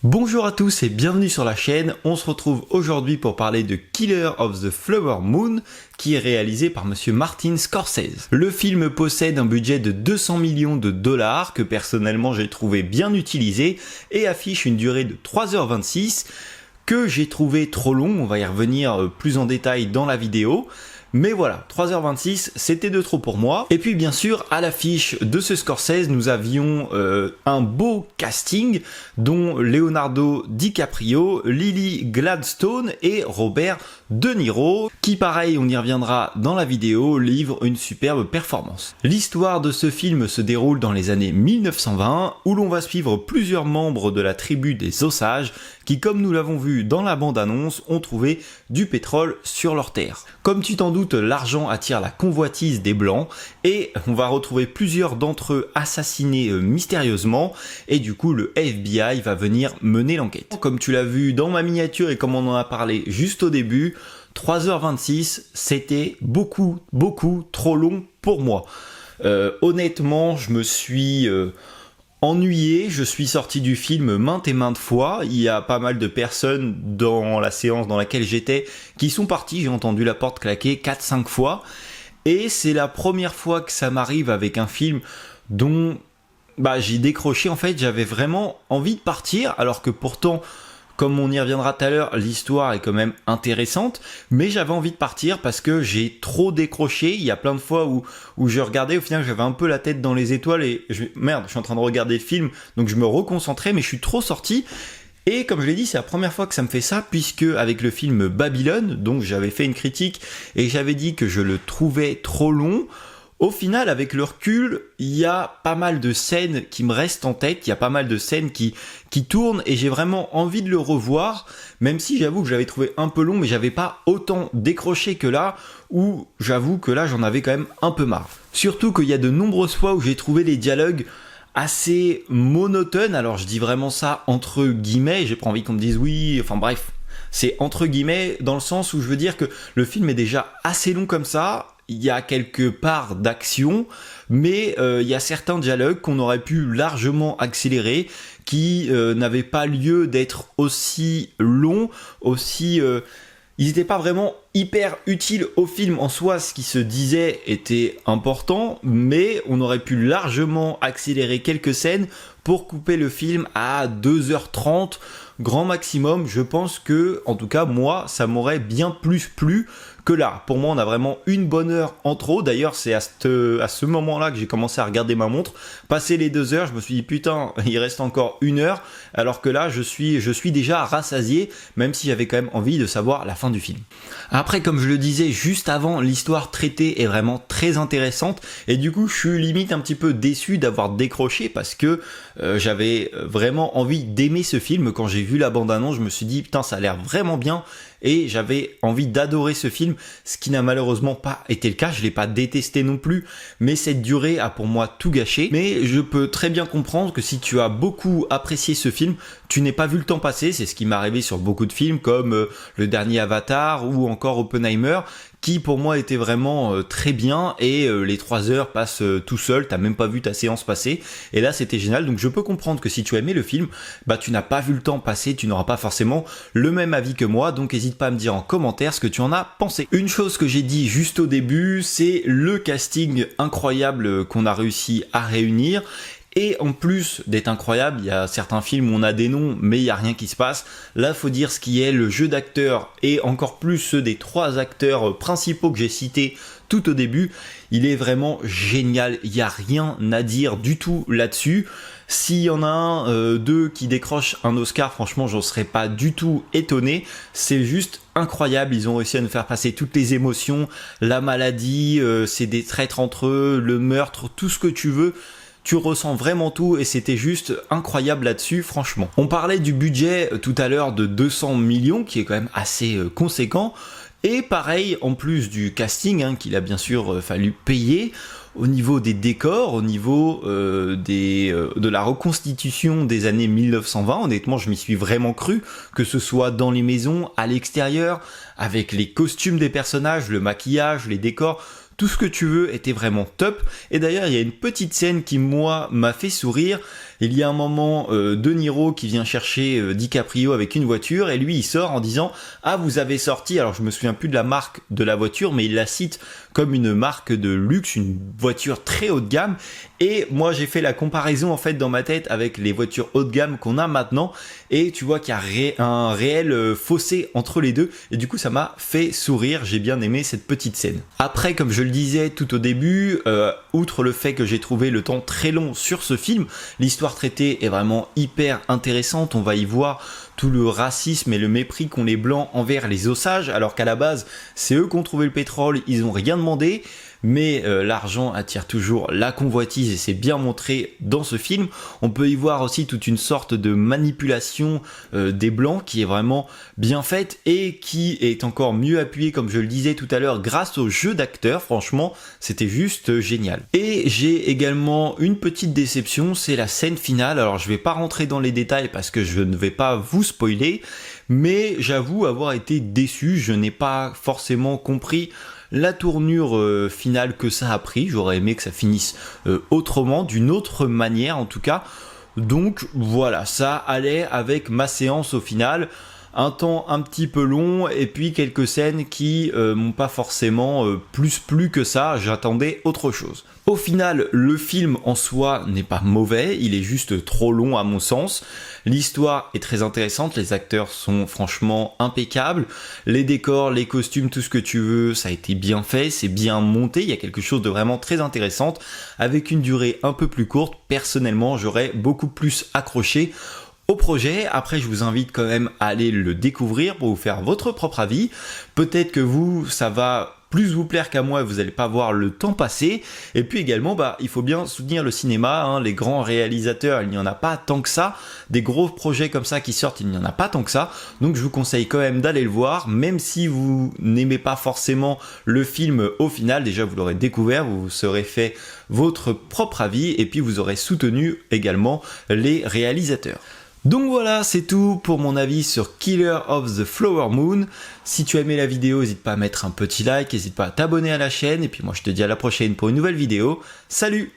Bonjour à tous et bienvenue sur la chaîne. On se retrouve aujourd'hui pour parler de Killer of the Flower Moon qui est réalisé par monsieur Martin Scorsese. Le film possède un budget de 200 millions de dollars que personnellement j'ai trouvé bien utilisé et affiche une durée de 3h26 que j'ai trouvé trop long. On va y revenir plus en détail dans la vidéo. Mais voilà, 3h26, c'était de trop pour moi. Et puis bien sûr, à l'affiche de ce Scorsese, nous avions un beau casting, dont Leonardo DiCaprio, Lily Gladstone et Robert De Niro, qui pareil, on y reviendra dans la vidéo, livre une superbe performance. L'histoire de ce film se déroule dans les années 1920, où l'on va suivre plusieurs membres de la tribu des Osages, qui comme nous l'avons vu dans la bande-annonce, ont trouvé du pétrole sur leur terre. Comme tu t'en doutes, l'argent attire la convoitise des Blancs et on va retrouver plusieurs d'entre eux assassinés mystérieusement et du coup le FBI va venir mener l'enquête. Comme tu l'as vu dans ma miniature et comme on en a parlé juste au début, 3h26 c'était beaucoup trop long pour moi. Honnêtement, je me suis ennuyé, je suis sorti du film maintes et maintes fois. Il y a pas mal de personnes dans la séance dans laquelle j'étais qui sont parties, j'ai entendu la porte claquer 4-5 fois. Et c'est la première fois que ça m'arrive avec un film dont j'ai décroché. En fait, j'avais vraiment envie de partir, alors que pourtant, comme on y reviendra tout à l'heure, l'histoire est quand même intéressante, mais j'avais envie de partir parce que j'ai trop décroché. Il y a plein de fois où je regardais, au final j'avais un peu la tête dans les étoiles et merde, je suis en train de regarder le film, donc je me reconcentrais, mais je suis trop sorti. Et comme je l'ai dit, c'est la première fois que ça me fait ça, puisque avec le film Babylone, donc j'avais fait une critique et j'avais dit que je le trouvais trop long. Au final, avec le recul, il y a pas mal de scènes qui me restent en tête, il y a pas mal de scènes qui tournent et j'ai vraiment envie de le revoir, même si j'avoue que je l'avais trouvé un peu long, mais j'avais pas autant décroché que là, où j'avoue que là j'en avais quand même un peu marre. Surtout qu'il y a de nombreuses fois où j'ai trouvé les dialogues assez monotones, alors je dis vraiment ça entre guillemets, j'ai pas envie qu'on me dise oui, enfin bref, c'est entre guillemets dans le sens où je veux dire que le film est déjà assez long comme ça. Il y a quelques parts d'action, mais il y a certains dialogues qu'on aurait pu largement accélérer, qui n'avaient pas lieu d'être aussi longs, aussi... Ils n'étaient pas vraiment hyper utiles au film en soi, ce qui se disait était important, mais on aurait pu largement accélérer quelques scènes pour couper le film à 2h30, grand maximum. Je pense que, en tout cas, moi, ça m'aurait bien plus plu que là. Pour moi, on a vraiment une bonne heure en trop. D'ailleurs, c'est à ce moment-là que j'ai commencé à regarder ma montre. Passé les 2 heures, je me suis dit, putain, il reste encore 1 heure, alors que là, je suis déjà rassasié, même si j'avais quand même envie de savoir la fin du film. Après, comme je le disais juste avant, l'histoire traitée est vraiment très intéressante, et du coup, je suis limite un petit peu déçu d'avoir décroché, parce que j'avais vraiment envie d'aimer ce film. Quand j'ai vu la bande-annonce, je me suis dit, putain, ça a l'air vraiment bien, et j'avais envie d'adorer ce film, ce qui n'a malheureusement pas été le cas. Je l'ai pas détesté non plus, mais cette durée a pour moi tout gâché. Mais je peux très bien comprendre que si tu as beaucoup apprécié ce film, tu n'aies pas vu le temps passer. C'est ce qui m'est arrivé sur beaucoup de films comme le dernier Avatar ou encore Oppenheimer, qui pour moi était vraiment très bien, et les 3 heures passent tout seul, t'as même pas vu ta séance passer, et là c'était génial. Donc je peux comprendre que si tu as aimé le film, tu n'as pas vu le temps passer, tu n'auras pas forcément le même avis que moi, donc n'hésite pas à me dire en commentaire ce que tu en as pensé. Une chose que j'ai dit juste au début, c'est le casting incroyable qu'on a réussi à réunir. Et en plus d'être incroyable, il y a certains films où on a des noms mais il n'y a rien qui se passe. Là, faut dire ce qui est, le jeu d'acteurs et encore plus ceux des 3 acteurs principaux que j'ai cités tout au début. Il est vraiment génial, il n'y a rien à dire du tout là-dessus. S'il y en a un, d'eux qui décrochent un Oscar, franchement, j'en serais pas du tout étonné. C'est juste incroyable, ils ont réussi à nous faire passer toutes les émotions, la maladie, c'est des traîtres entre eux, le meurtre, tout ce que tu veux. Tu ressens vraiment tout et c'était juste incroyable là-dessus, franchement. On parlait du budget tout à l'heure de 200 millions, qui est quand même assez conséquent. Et pareil, en plus du casting, qu'il a bien sûr fallu payer, au niveau des décors, au niveau de la reconstitution des années 1920, honnêtement, je m'y suis vraiment cru, que ce soit dans les maisons, à l'extérieur, avec les costumes des personnages, le maquillage, les décors. Tout ce que tu veux était vraiment top. Et d'ailleurs, il y a une petite scène qui, moi, m'a fait sourire. Il y a un moment De Niro qui vient chercher DiCaprio avec une voiture et lui il sort en disant ah vous avez sorti, alors je me souviens plus de la marque de la voiture mais il la cite comme une marque de luxe, une voiture très haut de gamme, et moi j'ai fait la comparaison en fait dans ma tête avec les voitures haut de gamme qu'on a maintenant et tu vois qu'il y a un réel fossé entre les deux et du coup ça m'a fait sourire, j'ai bien aimé cette petite scène. Après comme je le disais tout au début, outre le fait que j'ai trouvé le temps très long sur ce film, l'histoire traitée est vraiment hyper intéressante, on va y voir tout le racisme et le mépris qu'ont les blancs envers les Osages, alors qu'à la base c'est eux qui ont trouvé le pétrole, ils ont rien demandé, mais l'argent attire toujours la convoitise et c'est bien montré dans ce film. On peut y voir aussi toute une sorte de manipulation des blancs qui est vraiment bien faite et qui est encore mieux appuyée, comme je le disais tout à l'heure, grâce au jeu d'acteurs. Franchement, c'était juste génial. Et j'ai également une petite déception, c'est la scène finale. Alors je vais pas rentrer dans les détails parce que je ne vais pas vous spoiler, mais j'avoue avoir été déçu, je n'ai pas forcément compris la tournure finale que ça a pris. J'aurais aimé que ça finisse autrement, d'une autre manière en tout cas. Donc voilà, ça allait avec ma séance au final. Un temps un petit peu long et puis quelques scènes qui m'ont pas forcément plus plu que ça, j'attendais autre chose. Au final, le film en soi n'est pas mauvais, il est juste trop long à mon sens. L'histoire est très intéressante, les acteurs sont franchement impeccables, les décors, les costumes, tout ce que tu veux, ça a été bien fait, c'est bien monté, il y a quelque chose de vraiment très intéressant. Avec une durée un peu plus courte, personnellement, j'aurais beaucoup plus accroché au projet. Après je vous invite quand même à aller le découvrir pour vous faire votre propre avis. Peut-être que vous, ça va plus vous plaire qu'à moi et vous n'allez pas voir le temps passer. Et puis également, il faut bien soutenir le cinéma, hein, les grands réalisateurs, il n'y en a pas tant que ça. Des gros projets comme ça qui sortent, il n'y en a pas tant que ça. Donc je vous conseille quand même d'aller le voir, même si vous n'aimez pas forcément le film au final. Déjà vous l'aurez découvert, vous vous serez fait votre propre avis et puis vous aurez soutenu également les réalisateurs. Donc voilà, c'est tout pour mon avis sur Killer of the Flower Moon. Si tu as aimé la vidéo, n'hésite pas à mettre un petit like, n'hésite pas à t'abonner à la chaîne, et puis moi je te dis à la prochaine pour une nouvelle vidéo. Salut!